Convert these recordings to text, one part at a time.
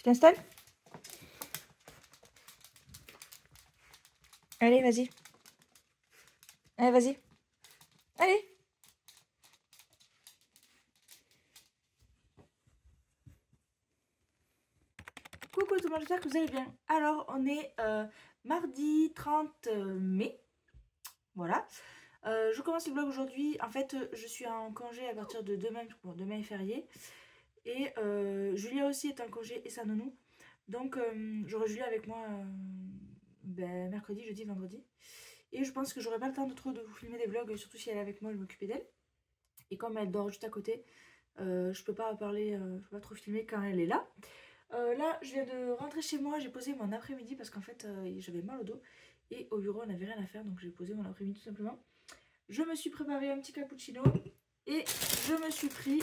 t'installes? Allez, vas-y. Allez, vas-y. Allez. Coucou tout le monde, j'espère que vous allez bien. Alors, on est mardi 30 mai. Voilà. Je commence le vlog aujourd'hui. En fait, je suis en congé à partir de demain. Bon, demain est férié. Et Julia aussi est en congé et sa nounou. Donc, j'aurai Julia avec moi mercredi, jeudi, vendredi. Et je pense que j'aurai pas le temps de trop de vous filmer des vlogs, surtout si elle est avec moi, je vais m'occuper d'elle. Et comme elle dort juste à côté, je peux pas parler, je peux pas trop filmer quand elle est là. Là, je viens de rentrer chez moi, j'ai posé mon après-midi parce qu'en fait, j'avais mal au dos. Et au bureau, on n'avait rien à faire, donc j'ai posé mon après-midi tout simplement. Je me suis préparé un petit cappuccino et je me suis pris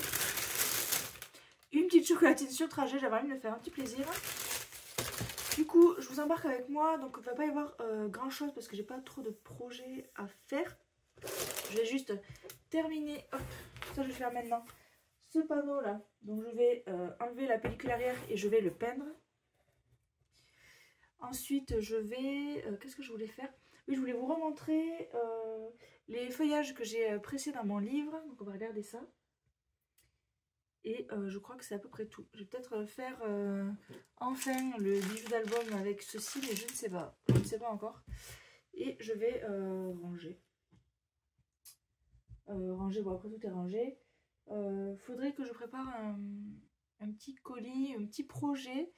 une petite chocolatine sur trajet. J'avais envie de me faire un petit plaisir. Du coup, je vous embarque avec moi, donc il ne va pas y avoir grand chose parce que j'ai pas trop de projets à faire. Je vais juste terminer, hop, ça je vais faire maintenant, ce panneau là. Donc je vais enlever la pellicule arrière et je vais le peindre. Ensuite je vais, qu'est-ce que je voulais faire? Oui, je voulais vous remontrer les feuillages que j'ai pressés dans mon livre. Donc on va regarder ça. Et je crois que c'est à peu près tout. Je vais peut-être faire enfin le bijou d'album avec ceci, mais je ne sais pas. Je ne sais pas encore. Et je vais ranger. Bon après tout est rangé. Faudrait que je prépare un petit colis, un petit projet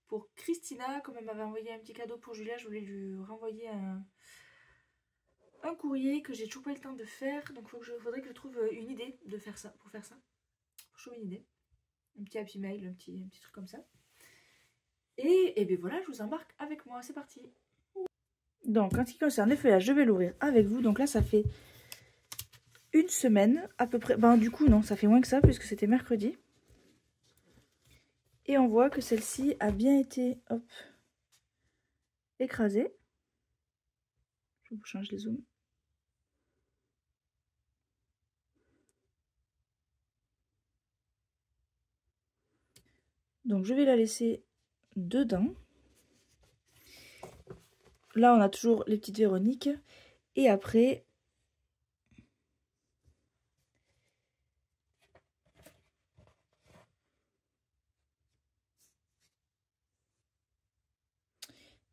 pour Christina. Comme elle m'avait envoyé un petit cadeau pour Julia, je voulais lui renvoyer un courrier que j'ai toujours pas eu le temps de faire. Donc faudrait que je trouve une idée de faire ça, pour faire ça. Pour trouver une idée. Un petit happy mail, un petit truc comme ça. Et bien voilà, je vous embarque avec moi, c'est parti. Donc, en ce qui concerne les feuillages, je vais l'ouvrir avec vous. Donc là, ça fait une semaine à peu près. Ben, du coup, non, ça fait moins que ça, puisque c'était mercredi. Et on voit que celle-ci a bien été, hop, écrasée. Je vous change les zooms. Donc, je vais la laisser dedans. Là, on a toujours les petites Véroniques. Et après...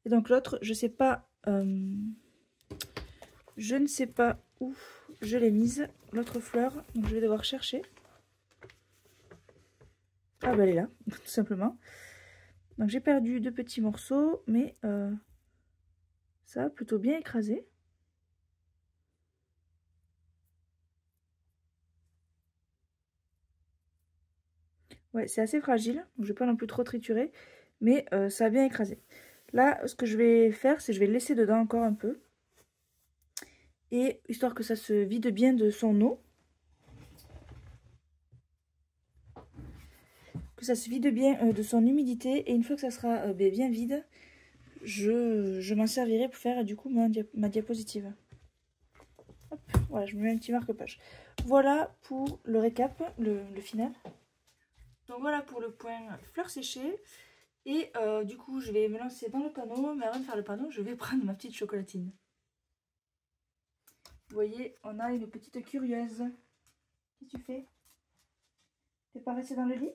Et donc l'autre, je sais pas... je ne sais pas où je l'ai mise, l'autre fleur. Donc, je vais devoir chercher. Ah bah elle est là, tout simplement. Donc j'ai perdu 2 petits morceaux, mais ça a plutôt bien écrasé. Ouais, c'est assez fragile, donc je vais pas non plus trop triturer, mais ça a bien écrasé. Là, ce que je vais faire, c'est que je vais le laisser dedans encore un peu. Et histoire que ça se vide bien de son eau. Que ça se vide bien de son humidité. Et une fois que ça sera bien vide, je m'en servirai pour faire du coup ma diapositive. Hop, voilà, je me mets un petit marque-page. Voilà pour le récap, le final. Donc voilà pour le point fleurs séchées. Et du coup, je vais me lancer dans le panneau. Mais avant de faire le panneau, je vais prendre ma petite chocolatine. Vous voyez, on a une petite curieuse. Qu'est-ce que tu fais? T'es pas resté dans le lit?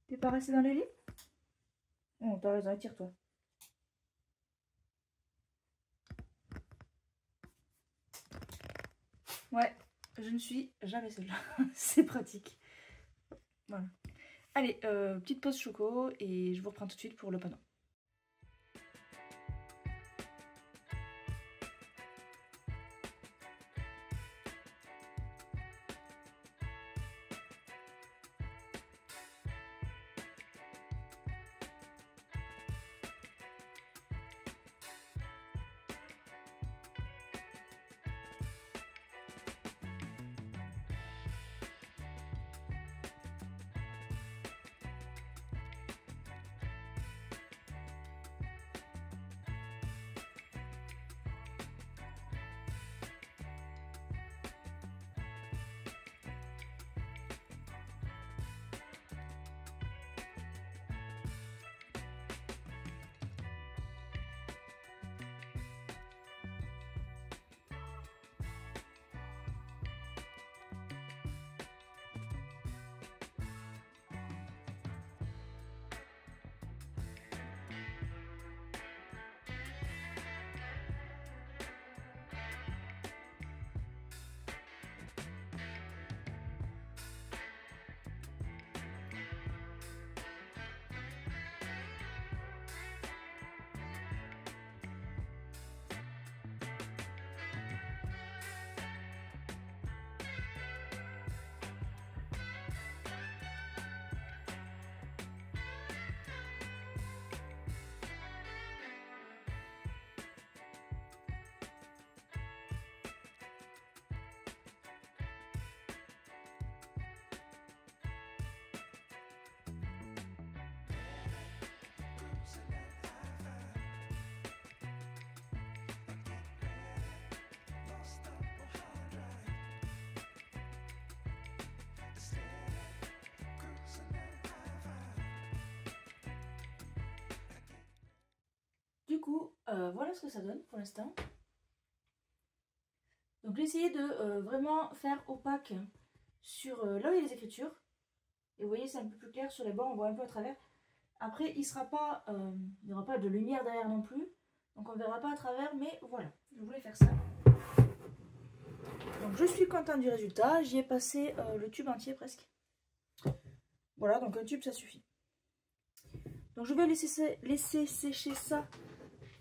T'es pas resté dans le lit? Oh, t'as raison, tire-toi. Ouais, je ne suis jamais seule. C'est pratique. Voilà. Allez, petite pause choco et je vous reprends tout de suite pour le panneau. coup, voilà ce que ça donne pour l'instant. Donc j'ai essayé de vraiment faire opaque sur là où il y a les écritures. Et vous voyez, c'est un peu plus clair sur les bords, on voit un peu à travers. Après, il n'y aura pas de lumière derrière non plus. Donc on ne verra pas à travers, mais voilà, je voulais faire ça. Donc je suis contente du résultat, j'y ai passé le tube entier presque. Voilà, donc un tube ça suffit. Donc je vais laisser sécher ça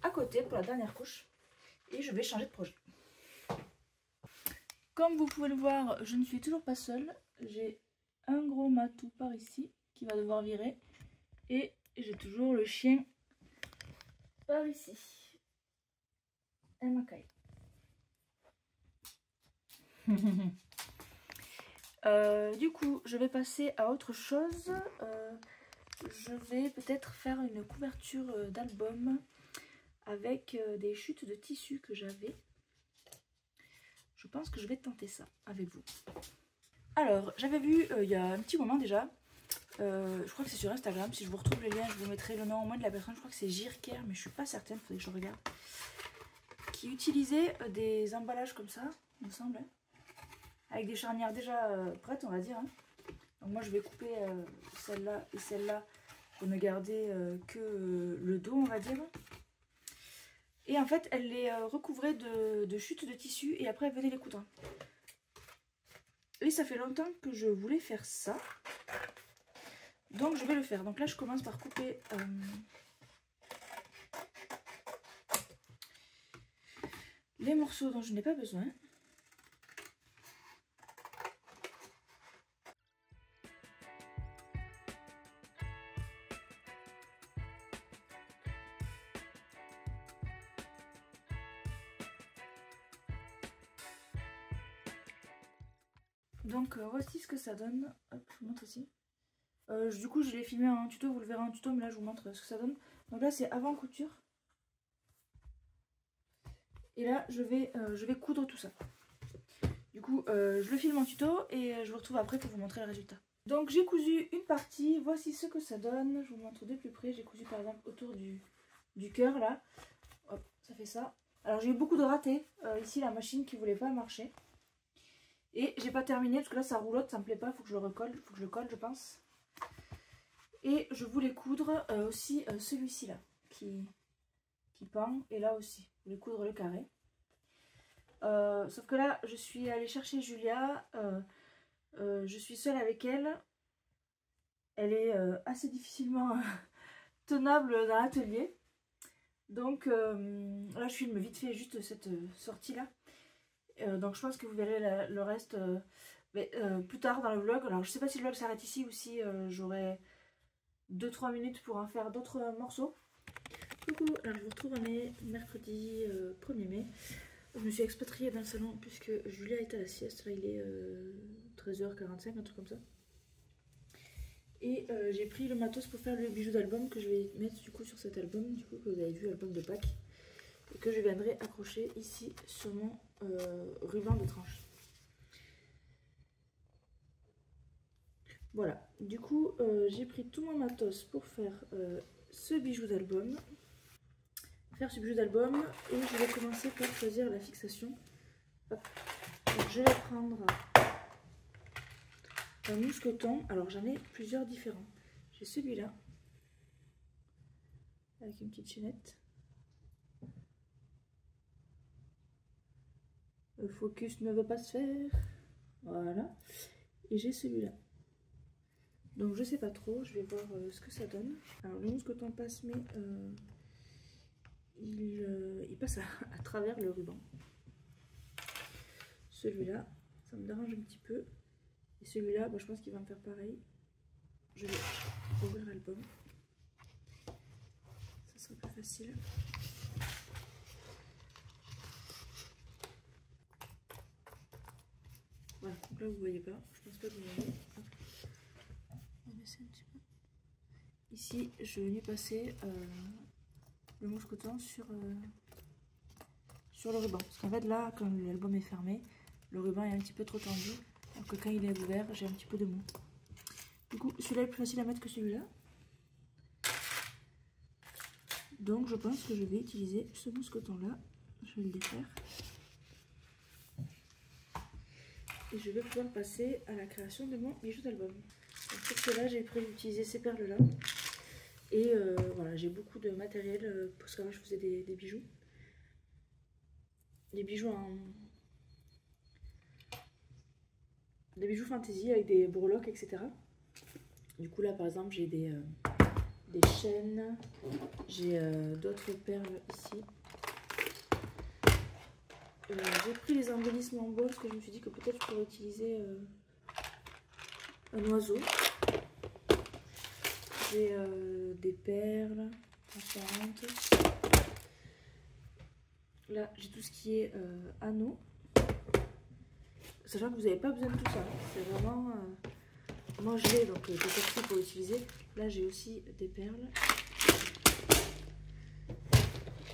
à côté pour la dernière couche. Et je vais changer de projet. Comme vous pouvez le voir, je ne suis toujours pas seule. J'ai un gros matou par ici qui va devoir virer. Et j'ai toujours le chien par ici. Elle m'accueille. Du coup, je vais passer à autre chose. Je vais peut-être faire une couverture d'album avec des chutes de tissu que j'avais. Je pense que je vais tenter ça avec vous. Alors, j'avais vu il y a un petit moment déjà, je crois que c'est sur Instagram, si je vous retrouve les liens, je vous mettrai le nom au moins de la personne, je crois que c'est Jirker, mais je suis pas certaine, il faudrait que je regarde, qui utilisait des emballages comme ça, il me semble, hein, avec des charnières déjà prêtes, on va dire. Hein. Donc moi je vais couper celle-là et celle-là pour ne garder que le dos, on va dire. Et en fait, elle les recouvrait de chutes de tissu et après elle venait les coudre. Et ça fait longtemps que je voulais faire ça. Donc je vais le faire. Donc là je commence par couper les morceaux dont je n'ai pas besoin. Donc voici ce que ça donne. Hop, je vous montre ici. Du coup je l'ai filmé en tuto, vous le verrez en tuto, mais là je vous montre ce que ça donne. Donc là c'est avant couture. Et là je vais coudre tout ça. Du coup je le filme en tuto et je vous retrouve après pour vous montrer le résultat. Donc j'ai cousu une partie, voici ce que ça donne. Je vous montre de plus près. J'ai cousu par exemple autour du cœur là. Hop, ça fait ça. Alors j'ai eu beaucoup de ratés. Ici la machine qui voulait pas marcher. Et j'ai pas terminé parce que là ça roulotte, ça me plaît pas, faut que je le recolle, faut que je le colle je pense. Et je voulais coudre aussi celui-ci là qui pend, et là aussi, je voulais coudre le carré. Sauf que là je suis allée chercher Julia, je suis seule avec elle. Elle est assez difficilement tenable dans l'atelier. Donc là je filme vite fait juste cette sortie là. Donc je pense que vous verrez le reste plus tard dans le vlog. Alors je sais pas si le vlog s'arrête ici ou si j'aurai 2-3 minutes pour en faire d'autres morceaux. Coucou, alors je vous retrouve, on est mercredi 1er mai. Je me suis expatriée dans le salon puisque Julia est à la sieste. Là il est 13h45, un truc comme ça. Et j'ai pris le matos pour faire le bijou d'album que je vais mettre du coup sur cet album, du coup que vous avez vu, album de Pâques. Et que je viendrai accrocher ici sur mon ruban de tranche. Voilà, du coup j'ai pris tout mon matos pour faire ce bijou d'album. Et je vais commencer par choisir la fixation. Hop. Donc, je vais prendre un mousqueton. Alors j'en ai plusieurs différents. J'ai celui-là avec une petite chaînette. Le focus ne veut pas se faire. Voilà. Et j'ai celui-là. Donc je sais pas trop, je vais voir ce que ça donne. Alors le mousqueton passe, mais il passe à travers le ruban. Celui-là, ça me dérange un petit peu. Et celui-là, bah, je pense qu'il va me faire pareil. Je vais ouvrir l'album. Ça sera plus facile. Voilà, donc là vous voyez pas. Je pense pas que vous voyez. On va baisser un petit peu. Ici, je vais venir passer le mousqueton sur le ruban. Parce qu'en fait là, quand l'album est fermé, le ruban est un petit peu trop tendu. Alors que quand il est ouvert, j'ai un petit peu de mou. Du coup, celui-là est plus facile à mettre que celui-là. Donc je pense que je vais utiliser ce mousqueton là. Je vais le défaire. Et je vais pouvoir passer à la création de mon bijou d'album. Pour cela, j'ai prévu d'utiliser ces perles là. Et voilà, j'ai beaucoup de matériel parce qu'avant je faisais des bijoux. Des bijoux fantasy avec des breloques, etc. Du coup là par exemple j'ai des chaînes, j'ai d'autres perles ici. J'ai pris les embellissements en bois parce que je me suis dit que peut-être je pourrais utiliser un oiseau. J'ai des perles transparentes. Là j'ai tout ce qui est anneaux. Sachant que vous n'avez pas besoin de tout ça. C'est vraiment... moi je l'ai donc c'est parti pour l'utiliser. Là j'ai aussi des perles.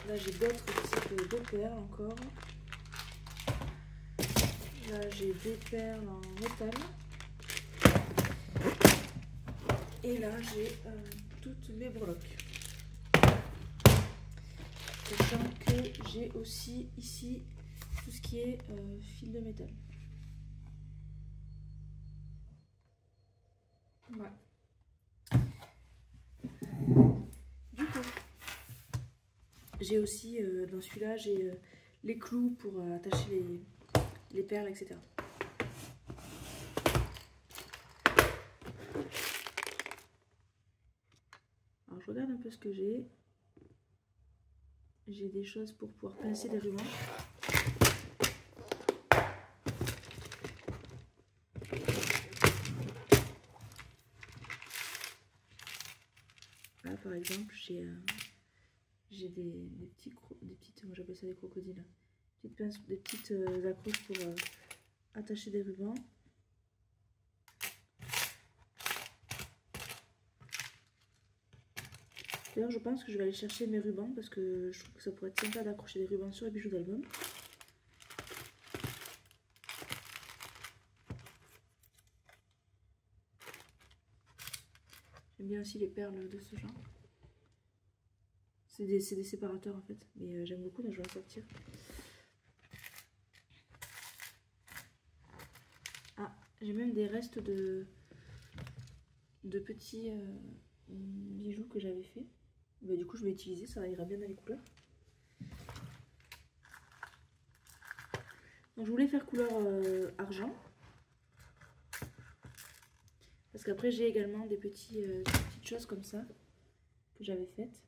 Là j'ai d'autres types de perles encore. Là j'ai des perles en métal. Et là j'ai toutes mes breloques. Sachant que j'ai aussi ici tout ce qui est fil de métal. Voilà. Du coup, j'ai aussi dans celui-là, j'ai les clous pour attacher les perles, etc. Alors je regarde un peu ce que j'ai. J'ai des choses pour pouvoir pincer des rubans. Là par exemple j'ai des petites, moi j'appelle ça des crocodiles, des petites accroches pour attacher des rubans. D'ailleurs je pense que je vais aller chercher mes rubans parce que je trouve que ça pourrait être sympa d'accrocher des rubans sur les bijoux d'album. J'aime bien aussi les perles de ce genre. C'est des séparateurs en fait, mais j'aime beaucoup, donc je vais en sortir. Ah, j'ai même des restes de petits bijoux que j'avais fait. Bah, du coup je vais utiliser, ça ira bien dans les couleurs. Donc je voulais faire couleur argent. Parce qu'après j'ai également des petites choses comme ça que j'avais faites.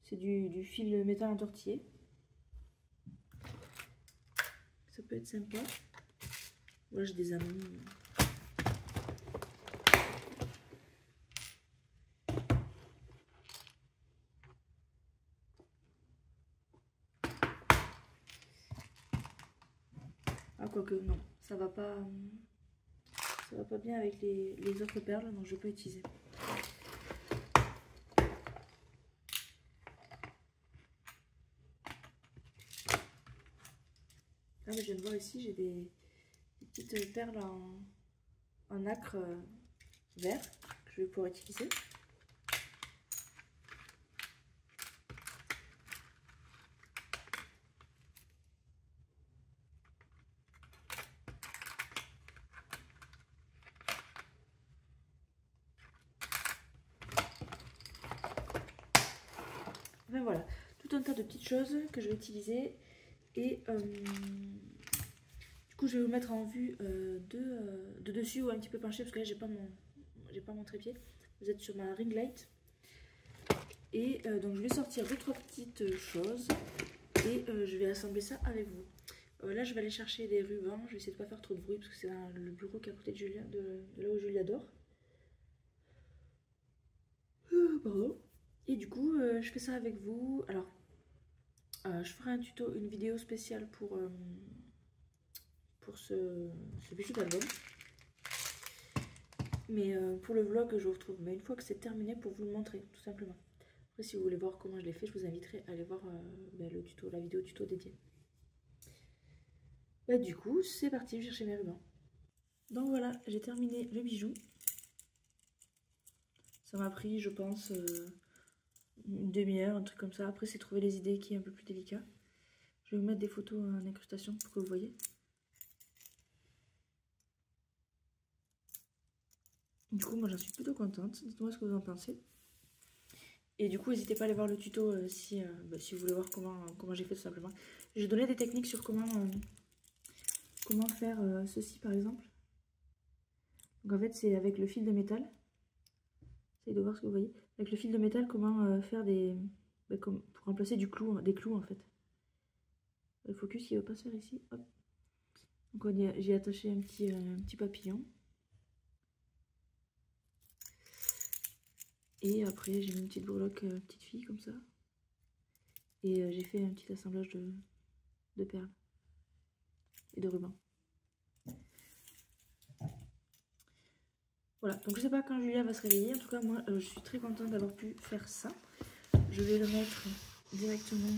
C'est du fil métal entortillé. Ça peut être sympa. Moi j'ai des amis. Ah quoique non, ça va pas bien avec les autres perles, donc je vais pas utiliser. Ah mais je viens de voir ici, j'ai des petites perles en nacre vert que je vais pouvoir utiliser. Enfin voilà, tout un tas de petites choses que je vais utiliser et du coup je vais vous mettre en vue de dessus ou un petit peu penché parce que là j'ai pas mon trépied. Vous êtes sur ma ring light et donc je vais sortir 2-3 petites choses et je vais assembler ça avec vous. Là je vais aller chercher des rubans, je vais essayer de pas faire trop de bruit parce que c'est dans le bureau qui est à côté de Julia, de là où Julia dort. Pardon. Et du coup je fais ça avec vous. Alors je ferai un tuto, une vidéo spéciale pour ce bijou d'album. Mais pour le vlog je vous retrouve une fois que c'est terminé pour vous le montrer tout simplement. Après si vous voulez voir comment je l'ai fait, je vous inviterai à aller voir le tuto, la vidéo tuto dédiée. Bah, du coup c'est parti, je vais chercher mes rubans. Donc voilà, j'ai terminé le bijou. Ça m'a pris je pense une une demi-heure, un truc comme ça. Après, c'est trouver les idées qui est un peu plus délicat. Je vais vous mettre des photos en incrustation pour que vous voyez. Du coup, moi, j'en suis plutôt contente. Dites-moi ce que vous en pensez. Et du coup, n'hésitez pas à aller voir le tuto si vous voulez voir comment j'ai fait tout simplement. J'ai donné des techniques sur comment faire ceci, par exemple. Donc, en fait, c'est avec le fil de métal. Essayez de voir ce que vous voyez. Avec le fil de métal, comment faire pour remplacer des clous, en fait. Le focus, il ne va pas se faire ici. Hop. Donc, j'ai attaché un petit papillon. Et après, j'ai mis une petite breloque petite fille, comme ça. Et j'ai fait un petit assemblage de perles et de rubans. Voilà, donc je sais pas quand Julia va se réveiller. En tout cas, moi, je suis très contente d'avoir pu faire ça. Je vais le mettre directement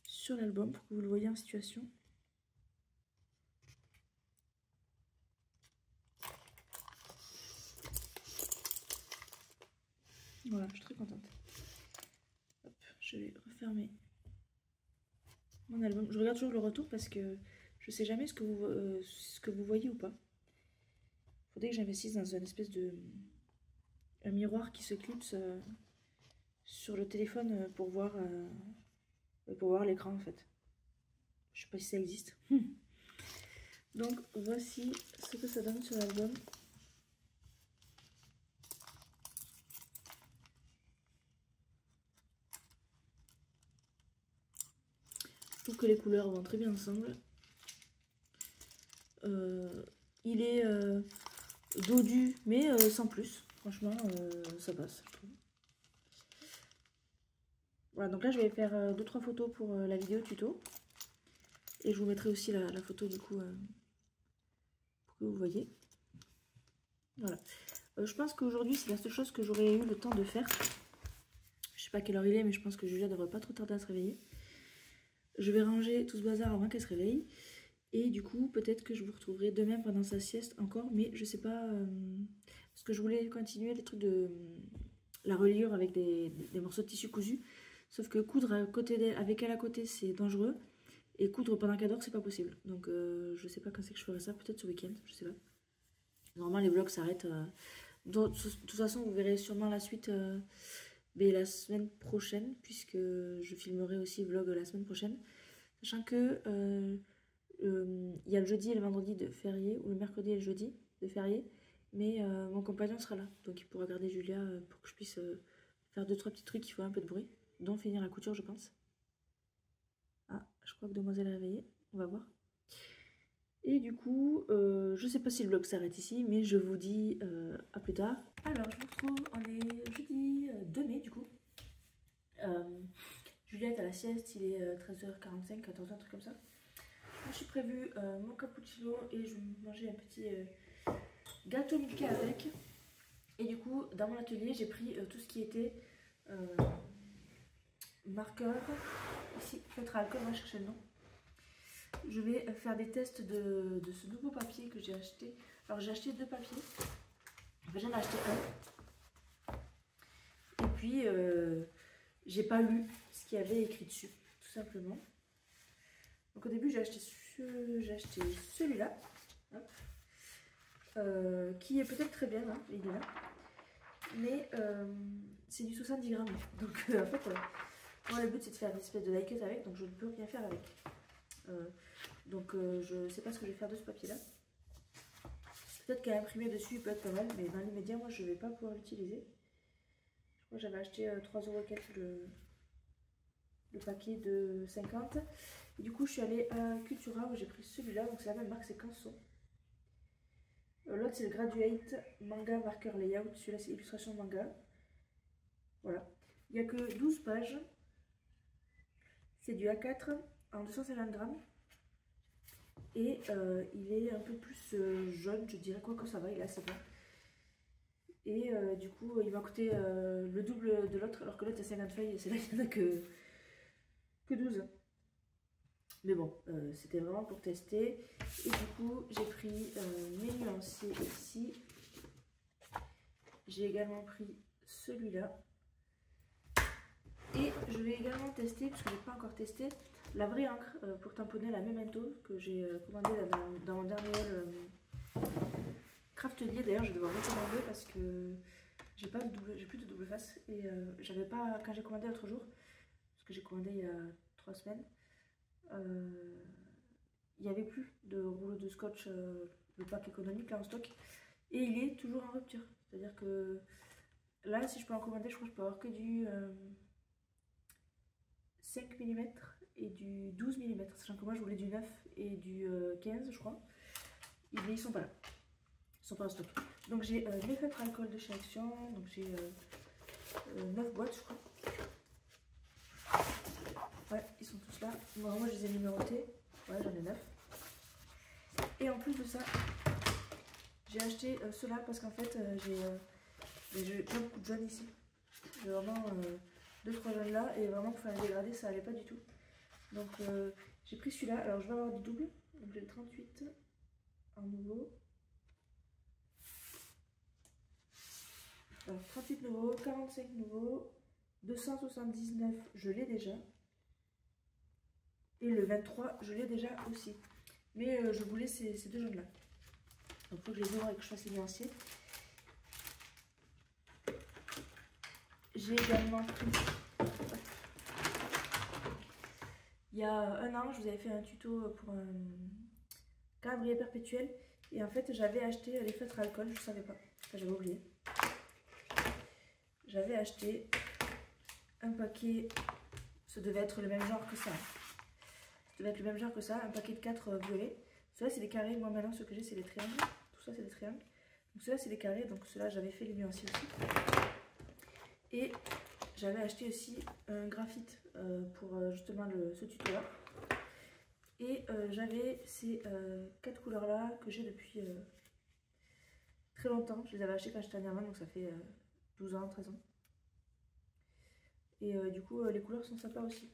sur l'album pour que vous le voyez en situation. Voilà, je suis très contente. Hop, je vais refermer mon album. Je regarde toujours le retour parce que je sais jamais ce que vous voyez ou pas. Faudrait que j'investisse dans une espèce de un miroir qui se clipse sur le téléphone pour voir l'écran en fait. Je sais pas si ça existe. Donc voici ce que ça donne sur l'album. Je trouve que les couleurs vont très bien ensemble. Il est dodu mais sans plus. Franchement ça passe je trouve. Voilà, donc là je vais faire 2-3 photos pour la vidéo tuto. Et je vous mettrai aussi la photo du coup pour que vous voyez. Voilà. Je pense qu'aujourd'hui c'est la seule chose que j'aurais eu le temps de faire. Je sais pas quelle heure il est, mais je pense que Julia devrait pas trop tarder à se réveiller. Je vais ranger tout ce bazar avant qu'elle se réveille. Et du coup, peut-être que je vous retrouverai demain pendant sa sieste encore. Mais je sais pas. Parce que je voulais continuer les trucs de la reliure avec des morceaux de tissu cousu. Sauf que coudre avec elle à côté, c'est dangereux. Et coudre pendant qu'elle dort, c'est pas possible. Donc je sais pas quand c'est que je ferai ça. Peut-être ce week-end, je sais pas. Normalement, les vlogs s'arrêtent. De toute façon, vous verrez sûrement la suite la semaine prochaine. Puisque je filmerai aussi le vlog la semaine prochaine. Sachant que il y a le jeudi et le vendredi de férié. Ou le mercredi et le jeudi de férié. Mais mon compagnon sera là. Donc il pourra garder Julia pour que je puisse faire 2-3 petits trucs qui font un peu de bruit. Dont finir la couture, je pense. Ah, je crois que Demoiselle est réveillée. On va voir. Et du coup, je sais pas si le vlog s'arrête ici, mais je vous dis à plus tard. Alors, je vous retrouve, on est jeudi 2 mai du coup. Juliette à la sieste, il est 13h45, 14h, un truc comme ça. Je suis prévu mon cappuccino et je vais manger un petit gâteau Milka avec. Et du coup, dans mon atelier, j'ai pris tout ce qui était marqueur. Ici, feutre à alcool, on va chercher le nom. Je vais faire des tests de ce nouveau papier que j'ai acheté. Alors j'ai acheté 2 papiers. Enfin, j'en ai acheté un. Et puis j'ai pas lu ce qu'il y avait écrit dessus, tout simplement. Donc au début j'ai acheté celui-là. Qui est peut-être très bien, hein, il est là. Mais c'est du 70 grammes. Donc en fait, moi le but c'est de faire une espèce de die cut avec, donc je ne peux rien faire avec. Je sais pas ce que je vais faire de ce papier là. Peut-être qu'à imprimer dessus il peut être pas mal, mais dans l'immédiat moi je vais pas pouvoir l'utiliser. Je crois que j'avais acheté 3€ quelques le paquet de 50. Et du coup je suis allée à Cultura où j'ai pris celui-là, donc c'est la même marque, c'est Canson. L'autre c'est le Graduate Manga Marker Layout, celui-là c'est illustration manga. Voilà, il n'y a que 12 pages. C'est du A4 en 250 grammes. Et il est un peu plus jaune, je dirais, quoi que ça va, il est assez bon. Et du coup, il m'a coûté le double de l'autre, alors que l'autre a 50 feuilles, et c'est là qu'il n'y en a que 12. Mais bon, c'était vraiment pour tester. Et du coup, j'ai pris mes nuanciers ici. J'ai également pris celui-là. je vais également tester, parce que je n'ai pas encore testé, la vraie encre pour tamponner la Memento que j'ai commandée dans mon dernier Craftelier. D'ailleurs, je vais devoir recommander parce que j'ai plus de double face et j'avais pas quand j'ai commandé l'autre jour, parce que j'ai commandé il y a 3 semaines. Il n'y avait plus de rouleau de scotch, le pack économique là en stock, et il est toujours en rupture. C'est-à-dire que là, si je peux en commander, je crois que je peux avoir que du 5 mm et du 12 mm, sachant que moi je voulais du 9 et du 15 je crois, mais ils sont pas là, ils sont pas en stock. Donc j'ai mes feutres alcool de chez Action, donc j'ai 9 boîtes je crois. Ouais, ils sont tous là. Bon, moi je les ai numérotés, ouais j'en ai 9. Et en plus de ça, j'ai acheté ceux-là parce qu'en fait j'ai plein beaucoup de jaunes ici. J'ai vraiment 2-3 jaunes là et vraiment pour faire les dégradés ça allait pas du tout. Donc j'ai pris celui-là. Alors je vais avoir du double. Donc j'ai le 38 en nouveau. Alors 38 nouveaux, 45 nouveaux, 279 je l'ai déjà. Et le 23 je l'ai déjà aussi. Mais je voulais ces deux jaunes là. Donc il faut que je les ouvre et que je fasse les nuanciers. J'ai également pris, il y a un an, je vous avais fait un tuto pour un calendrier perpétuel. Et en fait, j'avais acheté les feutres alcool, je ne savais pas, enfin, j'avais oublié. J'avais acheté un paquet, ça devait être le même genre que ça. Ça devait être le même genre que ça, un paquet de 4 violets. Ceux-là, c'est des carrés, moi maintenant, ce que j'ai, c'est des triangles. Tout ça, c'est des triangles. Donc ceux-là, c'est des carrés, donc ceux-là, j'avais fait les nuanciers aussi. Et j'avais acheté aussi un graphite pour justement ce tuto là. Et j'avais ces 4 couleurs là que j'ai depuis très longtemps. Je les avais achetées quand j'étais à Nirvana, donc ça fait 12 ans, 13 ans. Et du coup les couleurs sont sympas aussi.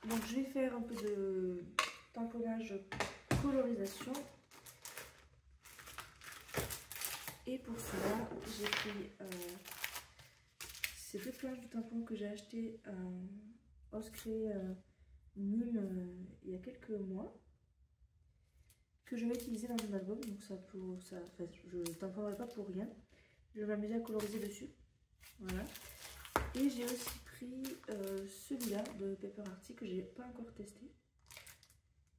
Donc je vais faire un peu de tamponnage colorisation. Et pour cela, j'ai pris ces deux planches de tampons que j'ai achetées à Oscré Nîmes il y a quelques mois, que je vais utiliser dans mon album. Donc je ne tamponnerai pas pour rien. Je vais m'amuser à coloriser dessus. Voilà. Et j'ai aussi pris celui-là de Paper Arty que j'ai pas encore testé.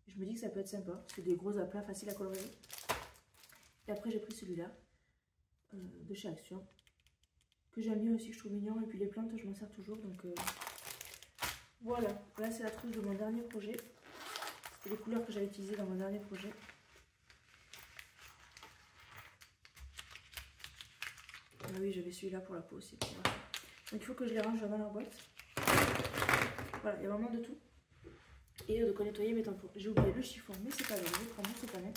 Je me dis que ça peut être sympa. C'est des gros aplats faciles à coloriser. Et après j'ai pris celui-là. De chez Action que j'aime bien aussi, que je trouve mignon, et puis les plantes je m'en sers toujours, donc voilà. Là c'est la trousse de mon dernier projet, c'était les couleurs que j'avais utilisées dans mon dernier projet. Ah oui, j'avais celui-là pour la peau aussi, donc il faut que je les range dans leur boîte. Voilà, il y a vraiment de tout. Et de quoi nettoyer mes tampons. J'ai oublié le chiffon, mais c'est pas grave, je vais prendre ce panel.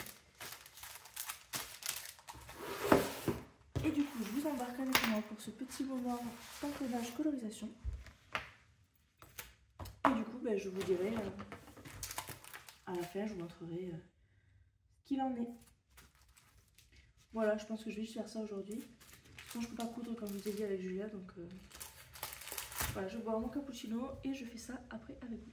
Et du coup, je vous embarque avec moi pour ce petit moment tamponnage colorisation. Et du coup, ben, je vous dirai à la fin, je vous montrerai ce qu'il en est. Voilà, je pense que je vais juste faire ça aujourd'hui. Sinon, je ne peux pas coudre comme je vous ai dit avec Julia. Donc voilà, je bois mon cappuccino et je fais ça après avec vous.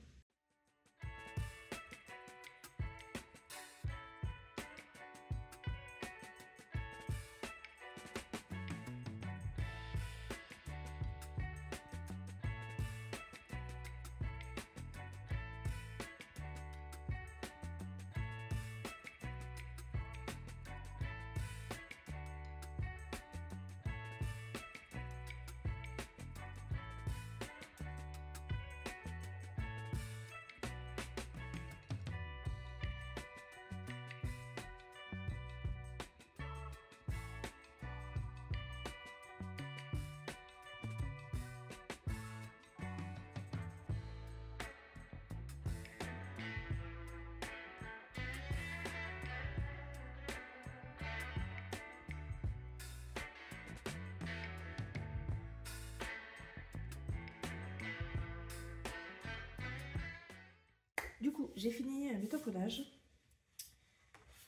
Du coup, j'ai fini le tamponnage.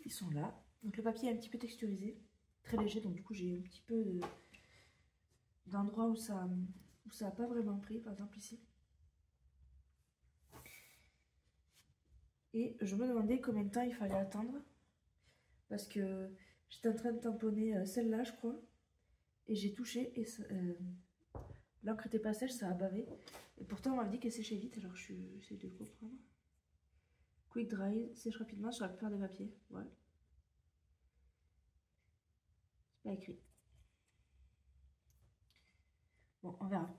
Ils sont là. Donc le papier est un petit peu texturisé, très léger. Donc du coup, j'ai un petit peu d'endroits où ça où ça n'a pas vraiment pris, par exemple ici. Et je me demandais combien de temps il fallait attendre. Parce que j'étais en train de tamponner celle-là, je crois. Et j'ai touché et l'encre n'était pas sèche, ça a bavé. Et pourtant, on m'avait dit qu'elle séchait vite, alors j'essaie de comprendre. Quick dry, sèche rapidement sur la plupart des papiers. Ouais. C'est pas écrit. Bon, on verra.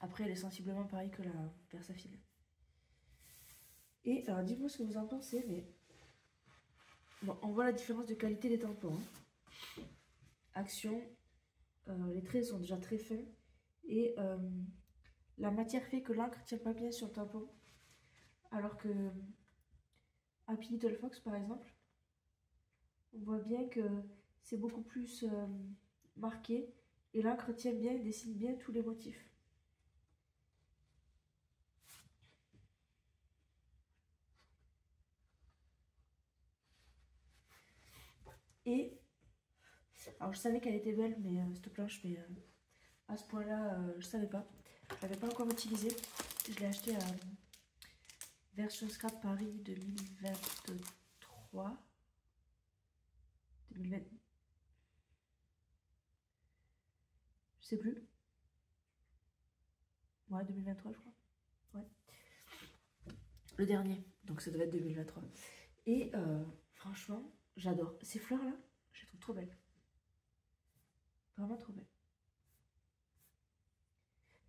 Après, elle est sensiblement pareille que la Versafilm. Et alors, dites-moi ce que vous en pensez, mais... Bon, on voit la différence de qualité des tampons. Hein. Action, les traits sont déjà très fins. Et la matière fait que l'encre ne tient pas bien sur le tampon. Alors que Happy Little Fox, par exemple, on voit bien que c'est beaucoup plus marqué. Et l'encre tient bien et dessine bien tous les motifs. Et alors je savais qu'elle était belle, mais cette planche, mais à ce point-là, je savais pas. Je l'avais pas encore utilisée. Je l'ai acheté à Version Scrap Paris 2023. 2020. Je sais plus. Ouais, 2023, je crois. Ouais. Le dernier. Donc ça devait être 2023. Et franchement, j'adore. Ces fleurs-là, je les trouve trop belles. Vraiment trop belles.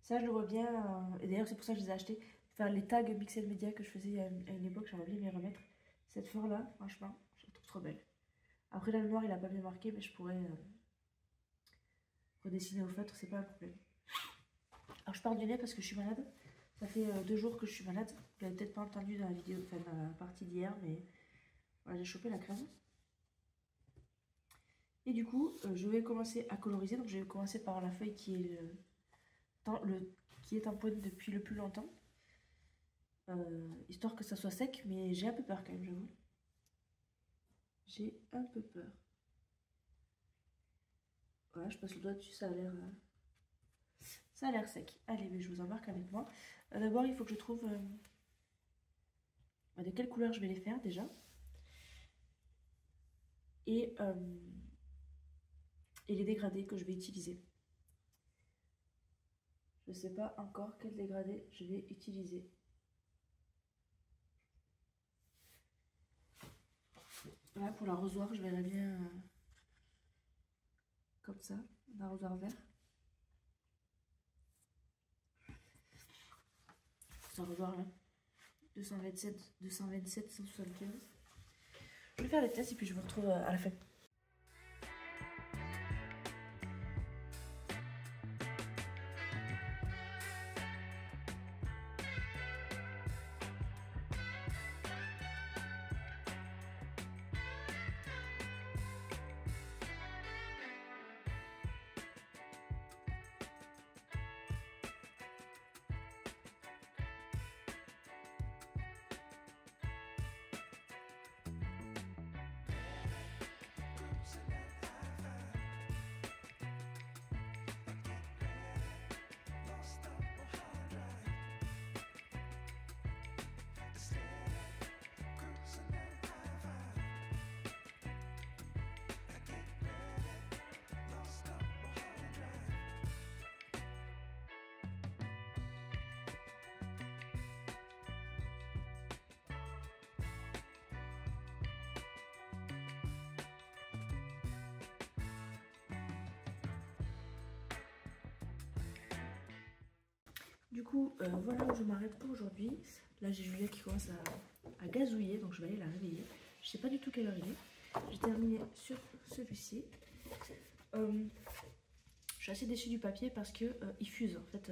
Ça, je le vois bien. Et d'ailleurs, c'est pour ça que je les ai achetés. Faire les tags Mixed Media que je faisais à une époque, j'aimerais bien m'y remettre. Cette fleur-là, franchement, je la trouve trop belle. Après, là, le noir, il a pas bien marqué, mais je pourrais redessiner au feutre, c'est pas un problème. Alors, je parle du nez parce que je suis malade. Ça fait 2 jours que je suis malade. Vous l'avez peut-être pas entendu dans la vidéo, enfin dans la partie d'hier, mais voilà, j'ai chopé la crème. Et du coup, je vais commencer à coloriser. Donc, je vais commencer par la feuille qui est qui est tamponné depuis le plus longtemps. Histoire que ça soit sec, mais j'ai un peu peur quand même, j'avoue. J'ai un peu peur. Voilà, je passe le doigt dessus, ça a l'air sec. Allez, mais je vous embarque avec moi. D'abord, il faut que je trouve de quelle couleur je vais les faire déjà. Et les dégradés que je vais utiliser. Je ne sais pas encore quel dégradé je vais utiliser. Là, pour l'arrosoir, je verrai bien comme ça, un arrosoir vert. Ce arrosoir là, 227, 175. Je vais faire les tests et puis je vous retrouve à la fin. Du coup, voilà où je m'arrête pour aujourd'hui. Là, j'ai Julia qui commence à gazouiller, donc je vais aller la réveiller. Je sais pas du tout quelle heure il est. J'ai terminé sur celui-ci. Je suis assez déçue du papier parce que il fuse. En fait,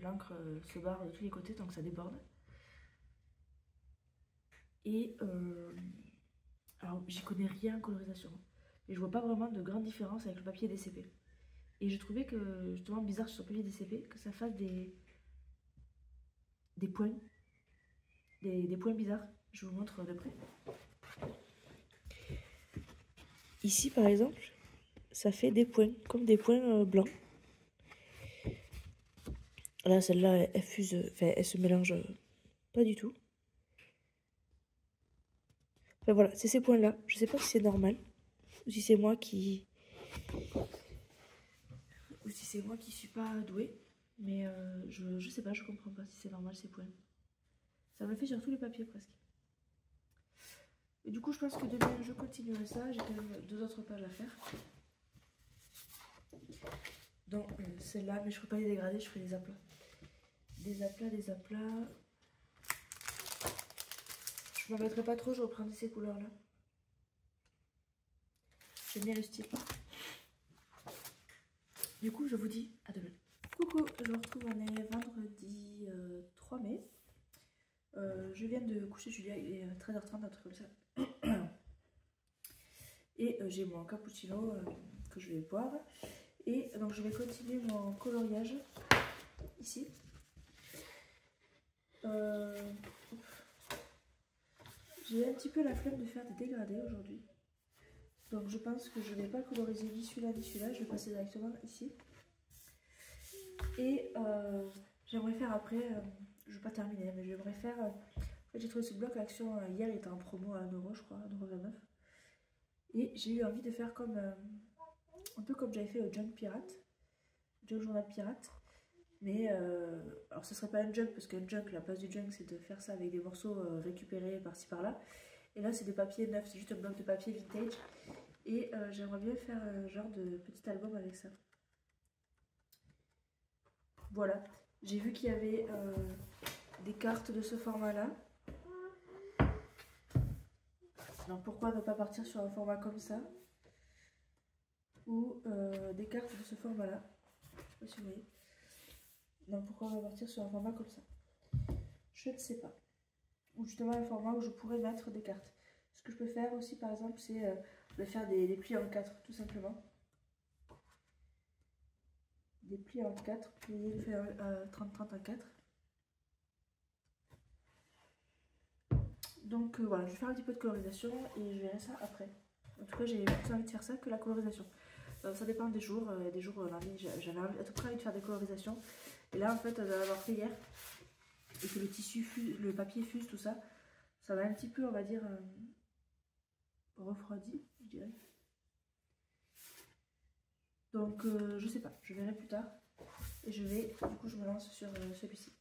l'encre se barre de tous les côtés, donc ça déborde. Et alors, j'y connais rien en colorisation. Et je vois pas vraiment de grande différence avec le papier DCP. Et j'ai trouvé que, justement, bizarre sur le papier DCP, que ça fasse des points. Des points bizarres. Je vous montre de près. Ici, par exemple, ça fait des points, comme des points blancs. Là, celle-là, elle fuse, enfin, elle se mélange pas du tout. Enfin, voilà, c'est ces points-là. Je sais pas si c'est normal ou si c'est moi qui... Ou si c'est moi qui suis pas douée. Mais je sais pas, je comprends pas si c'est normal ces points. Ça me le fait sur tous les papiers presque. Et du coup, je pense que demain, je continuerai ça. J'ai quand même 2 autres pages à faire. Donc, celle-là, mais je ne ferai pas les dégradés, je ferai des aplats. Des aplats, des aplats. Je ne m'embêterai pas trop, je reprendrai ces couleurs-là. J'aime bien le style. Du coup, je vous dis à demain. Coucou, je vous retrouve, on est vendredi 3 mai. Je viens de coucher Julia, il est 13h30, un truc comme ça. Et j'ai mon cappuccino que je vais boire. Et donc je vais continuer mon coloriage ici. J'ai un petit peu la flemme de faire des dégradés aujourd'hui. Donc je pense que je ne vais pas coloriser ni celui-là ni celui-là. Je vais passer directement ici. Et j'aimerais faire après, je ne vais pas terminer, mais j'aimerais faire... en fait, j'ai trouvé ce bloc Action hier, il était en promo à 1 euro, je crois, 1,29 €. Et j'ai eu envie de faire comme... un peu comme j'avais fait au Junk Pirate. Junk Journal Pirate. Mais alors ce serait pas un junk, parce qu'un junk, la place du junk, c'est de faire ça avec des morceaux récupérés par-ci par-là. Et là, c'est des papiers neufs, c'est juste un bloc de papier vintage. Et j'aimerais bien faire un genre de petit album avec ça. Voilà. J'ai vu qu'il y avait des cartes de ce format-là. Donc pourquoi ne pas partir sur un format comme ça? Ou des cartes de ce format-là. Je sais pas si vous voyez. Donc pourquoi on va partir sur un format comme ça? Je ne sais pas. Ou justement un format où je pourrais mettre des cartes. Ce que je peux faire aussi par exemple, c'est de faire des plis en 4 tout simplement. Des plis en 4, plier, le faire 30-30 en 4. Donc voilà, je vais faire un petit peu de colorisation et je verrai ça après. En tout cas, j'ai plus envie de faire ça que la colorisation. Ça dépend des jours. Des jours, j'avais à tout près envie de faire des colorisations. Et là, en fait, d'avoir fait hier et que le tissu fuse, le papier fuse, tout ça, ça m'a un petit peu, on va dire, refroidi, je dirais. Donc, je sais pas, je verrai plus tard. Et je vais, du coup, je me lance sur celui-ci.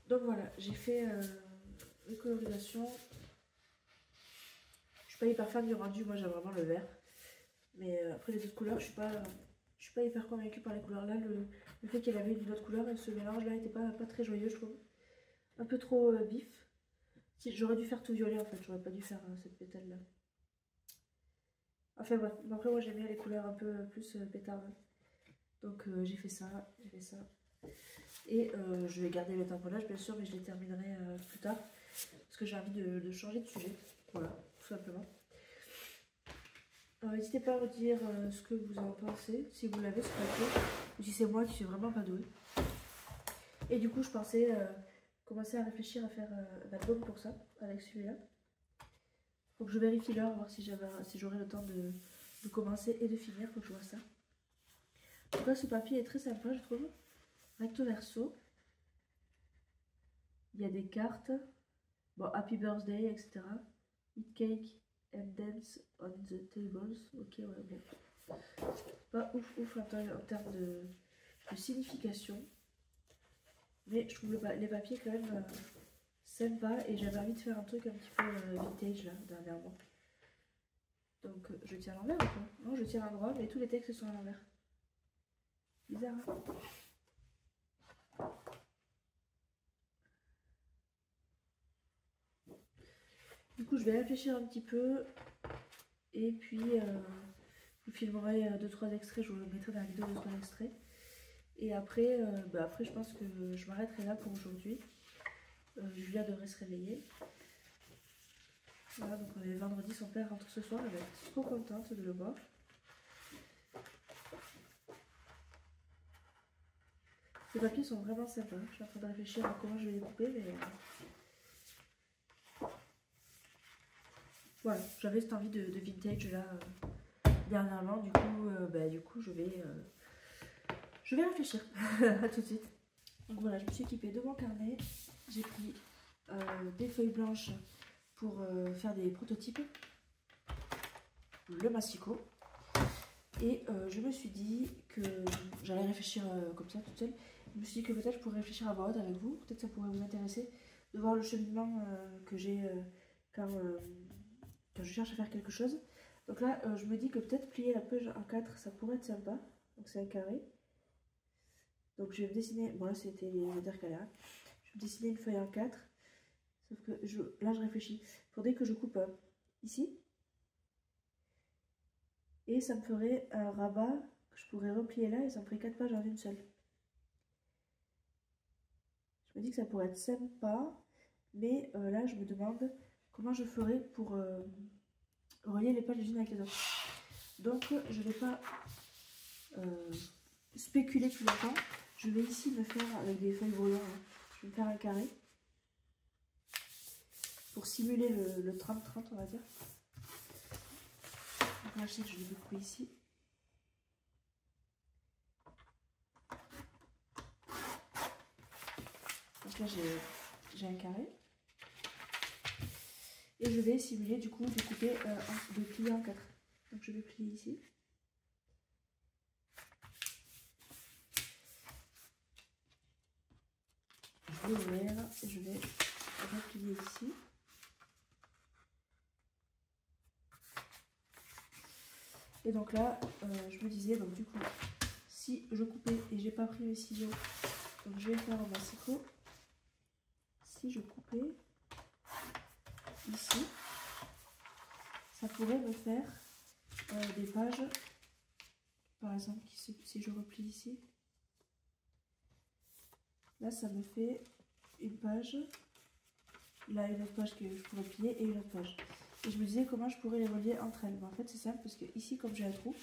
Donc voilà, j'ai fait les colorisations. Je suis pas hyper fan du rendu, moi j'aime vraiment le vert. Mais après les autres couleurs, je suis pas hyper convaincue par les couleurs. Là, le fait qu'elle avait une autre couleur, et ce mélange là était pas très joyeux, je trouve. Un peu trop vif. Si, j'aurais dû faire tout violet en fait, j'aurais pas dû faire cette pétale là. Enfin bref, après moi j'aime bien les couleurs un peu plus pétardes. Donc j'ai fait ça, j'ai fait ça. Et je vais garder le tamponnage bien sûr, mais je les terminerai plus tard. Parce que j'ai envie de changer de sujet. Voilà, tout simplement. N'hésitez pas à me dire ce que vous en pensez, si vous l'avez ce papier, ou si c'est moi qui suis vraiment pas douée. Et du coup je pensais commencer à réfléchir à faire un album pour ça, avec celui-là. Faut que je vérifie l'heure, voir si j'aurai le temps de commencer et de finir, faut que je vois ça. En tout cas ce papier est très sympa je trouve. Recto verso. Il y a des cartes. Bon, Happy Birthday, etc. Eat cake and dance on the tables. Ok, ouais, bon. Pas ouf ouf en termes de signification. Mais je trouve les papiers quand même sympas. Et j'avais envie de faire un truc un petit peu vintage là, dernièrement. Donc je tiens à l'envers ou pas? Non, je tiens à l'endroit, mais tous les textes sont à l'envers. Bizarre, hein? Du coup, je vais réfléchir un petit peu. Et puis, je vous filmerai 2-3 extraits. Je vous mettrai dans la vidéo 2-3 extraits. Et après, après, je pense que je m'arrêterai là pour aujourd'hui. Julia devrait se réveiller. Voilà, donc on est vendredi, son père rentre ce soir. Elle va être trop contente de le voir. Ces papiers sont vraiment sympas. Je suis en train de réfléchir à comment je vais les couper, mais... Voilà, j'avais cette envie de vintage là dernièrement. Du coup, je vais réfléchir. À tout de suite. Donc voilà, je me suis équipée de mon carnet. J'ai pris des feuilles blanches pour faire des prototypes. Le massicot. Et je me suis dit que j'allais réfléchir comme ça toute seule. Je me suis dit que peut-être je pourrais réfléchir à voix haute avec vous. Peut-être ça pourrait vous intéresser de voir le cheminement que j'ai quand je cherche à faire quelque chose. Donc là, je me dis que peut-être plier la page en 4, ça pourrait être sympa. Donc c'est un carré. Donc je vais me dessiner, bon là c'était les intercalaires. Je vais me dessiner une feuille en 4. Sauf que là je réfléchis. Il faudrait que je coupe ici. Et ça me ferait un rabat que je pourrais replier là et ça me ferait 4 pages en une seule. Je me dis que ça pourrait être sympa. Mais là je me demande comment je ferais pour relier les pages les unes avec les autres. Donc je ne vais pas spéculer tout le temps. Je vais ici me faire avec des feuilles brouillons. Hein. Je vais me faire un carré. Pour simuler le 30-30 on va dire. Donc là je sais que je vais couper ici. Donc là j'ai un carré. Et je vais simuler du coup de couper, de plier en 4. Donc je vais plier ici. Je vais ouvrir et je vais replier ici. Et donc là, je me disais, donc du coup, si je coupais et j'ai pas pris mes ciseaux, donc je vais faire un massicot. Si je coupais ici, ça pourrait me faire des pages, par exemple, si je replie ici, là ça me fait une page, là une autre page que je pourrais plier et une autre page. Et je me disais comment je pourrais les relier entre elles. Mais en fait c'est simple parce que ici comme j'ai un trou,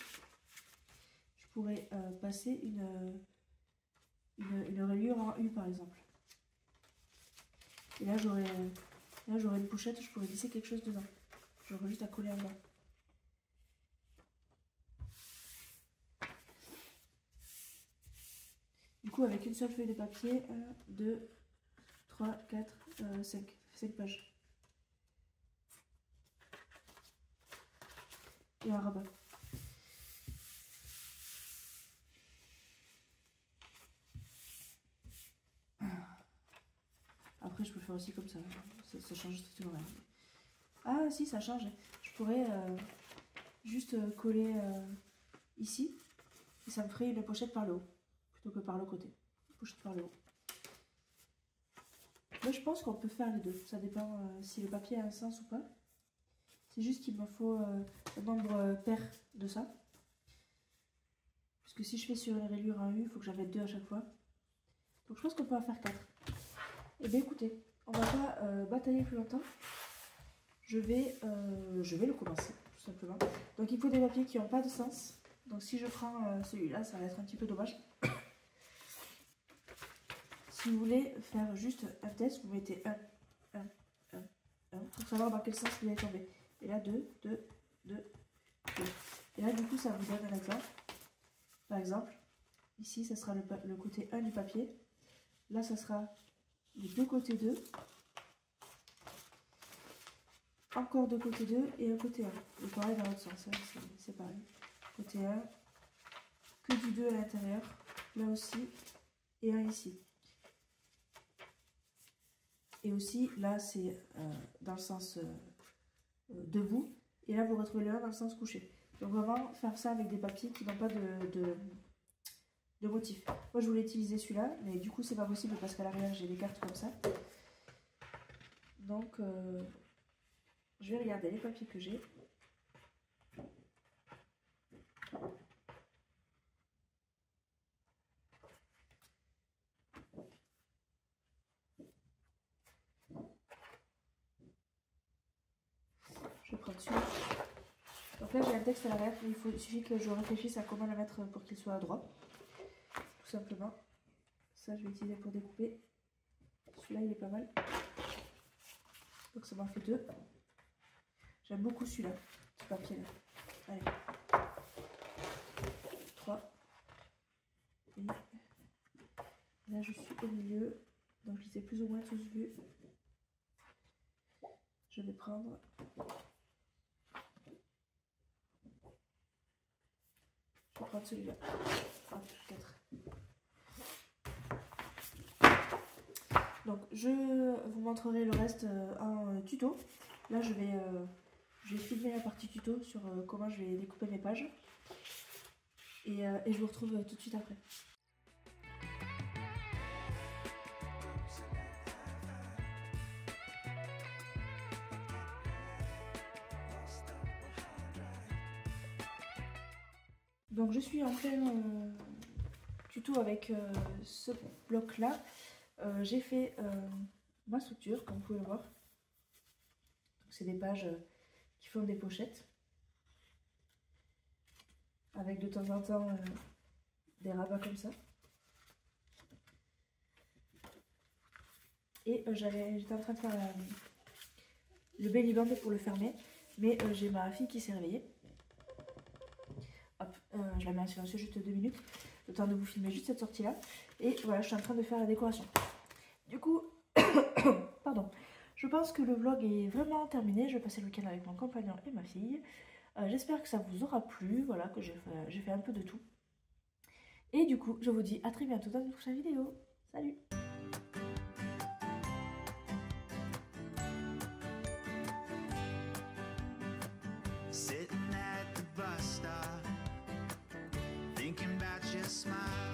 je pourrais passer une reliure en U par exemple. Et là j'aurais une pochette, je pourrais glisser quelque chose dedans. J'aurais juste à coller en bas. Du coup avec une seule feuille de papier, 1, 2, 3, 4, 5 pages. Et un rabat. Après je peux faire aussi comme ça, ça change strictement rien. Ah si, ça change. Je pourrais juste coller ici et ça me ferait une pochette par le haut plutôt que par le côté. Pochette par le haut. Moi je pense qu'on peut faire les deux, ça dépend si le papier a un sens ou pas. C'est juste qu'il me faut un nombre pair de ça. Parce que si je fais sur une rayure en U, il faut que j'en mette 2 à chaque fois. Donc je pense qu'on peut en faire 4. Et bien écoutez, on va pas batailler plus longtemps. Je vais le commencer, tout simplement. Donc il faut des papiers qui n'ont pas de sens. Donc si je prends celui-là, ça va être un petit peu dommage. Si vous voulez faire juste un test, vous mettez 1 pour savoir dans quel sens vous allez tomber. Et là 2. Et là du coup ça vous donne un exemple. Par exemple, ici ça sera le côté 1 du papier. Là ça sera les deux côtés 2. Encore deux côtés 2 et un côté 1. Et pareil dans l'autre sens, hein, c'est pareil. Côté 1, que du 2 à l'intérieur, là aussi, et un ici. Et aussi, là c'est dans le sens debout, et là vous retrouvez le 1 dans le sens couché. Donc vraiment faire ça avec des papiers qui n'ont pas de motif. Moi je voulais utiliser celui-là, mais du coup c'est pas possible parce qu'à l'arrière j'ai des cartes comme ça. Donc je vais regarder les papiers que j'ai. Je prends dessus. Donc là j'ai un texte à l'arrière, mais il suffit que je réfléchisse à comment le mettre pour qu'il soit droit. Tout simplement. Ça je vais utiliser pour découper. Celui-là il est pas mal. Donc ça m'en fait 2. J'aime beaucoup celui-là, ce papier là. Allez. 3. Et là je suis au milieu. Donc je les ai plus ou moins tous vus. Je vais prendre celui-là. Hop, 4. Donc je vous montrerai le reste en tuto. Là je vais filmer la partie tuto sur comment je vais découper mes pages. Et je vous retrouve tout de suite après. Donc je suis en plein tuto avec ce bloc là. J'ai fait ma structure comme vous pouvez le voir. C'est des pages qui font des pochettes. Avec de temps en temps des rabats comme ça. Et j'étais en train de faire le belly band pour le fermer. Mais j'ai ma fille qui s'est réveillée. Hop, je la mets en silencieux juste 2 minutes. Le temps de vous filmer juste cette sortie là. Et voilà, je suis en train de faire la décoration. Du coup, pardon. Je pense que le vlog est vraiment terminé. Je vais passer le week-end avec mon compagnon et ma fille. J'espère que ça vous aura plu. Voilà, que j'ai fait un peu de tout. Et du coup, je vous dis à très bientôt dans une prochaine vidéo. Salut! Sitting at the bus stop, thinking about your smile.